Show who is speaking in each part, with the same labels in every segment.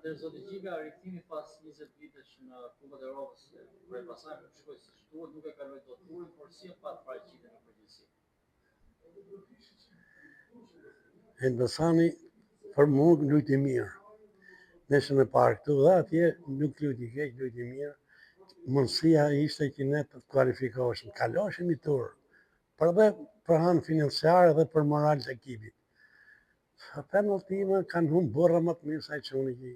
Speaker 1: Atëherë zoti Gjika, rikthimi pas 20 vitesh në Kupën e Evropës, kur e pasaj nuk shkoi siç duhet, nuk e kaloi dot turin, por si e pat paraqitjen në përgjithësi.
Speaker 2: Elbasani për mua lujti mirë. Neshën e parë këtu dhe atje nuk lujti keq, lujti mirë. Mundësia ishte që ne të kualifikoheshim, kaloshim i turë, për dhe për hanë financiare dhe për moral të ekipit. Penaltima kanë humë burra më të mirë sa i quni që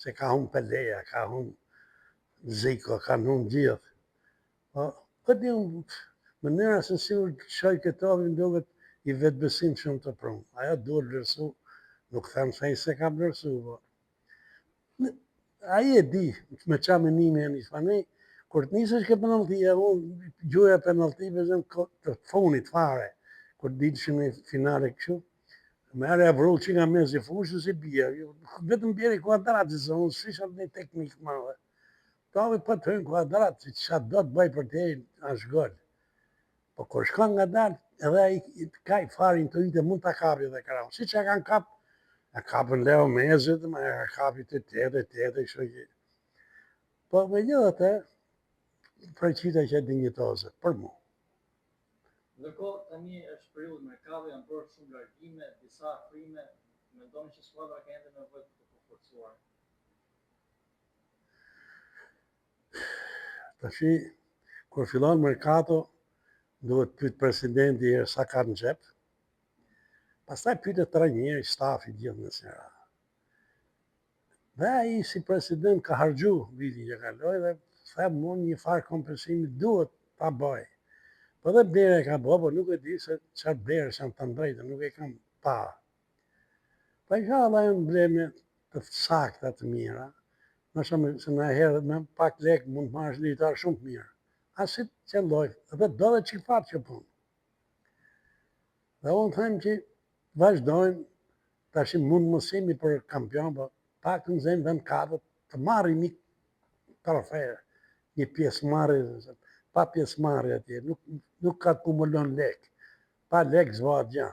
Speaker 2: se ka humë Peleja, ka humë Ziko, kanë humë gjithë. Po, këtë një mënyra se si u qoj këto, më duket i vetë besim shumë të prunë. Ajo duhet vlerësu, nuk them se i se ka vlerësu, po. Aji e di, me qa menimi e njësë, pa ne, kur të njësësh ke penaltia, unë gjuja penaltive zem të funit fare, kur ditëshim në finale kështu, mere e vrullë që nga mes i fushës i bia, vetëm bjeri kuadrat, se unë s'isha një teknikë madhe. Tavi për të hënë kuadrat, që qa do të bëj për te, është gol. Po kur shkon nga dalë, edhe i ka i farin të ite mund të kapi dhe karamë. Si që kanë kapë, e kapën Leo Mezit, ma e kapi të tete, kështu që. Po me gjithë të, përqita që e dinjitose, për mu.
Speaker 1: Ndërkohë, tani është periudhë merkato, janë bërë shumë largime, disa afrime, mendoni që skuadra ka ende nevojë për të përforcuar.
Speaker 2: Tashi, kur fillon merkato, duhet pyet presidenti sa ka në xhep. Pastaj pyetet trajneri, stafi gjithë në sera. Dhe ai si president ka harxhu vitin që kaloi dhe them unë një farë kompensimi duhet ta bëj. Po dhe blerë e ka bo, po nuk e di se çfarë blerë janë të drejtë, nuk e kam pa. Po inshallah janë bleme të sakta të mira. Më shumë se na herë me pak lek mund të marrësh lojtar shumë të mirë. Asit që lloj, edhe do dhe çifat që punë. Dhe unë them që vazhdojmë, tash mund mësimi për kampion, po pak të nëzëmë vend katët të marri një trofe, një pjesë marri, pa pjesë marri atje, nuk ka kumulon lek. Pa lek zvatë gjë.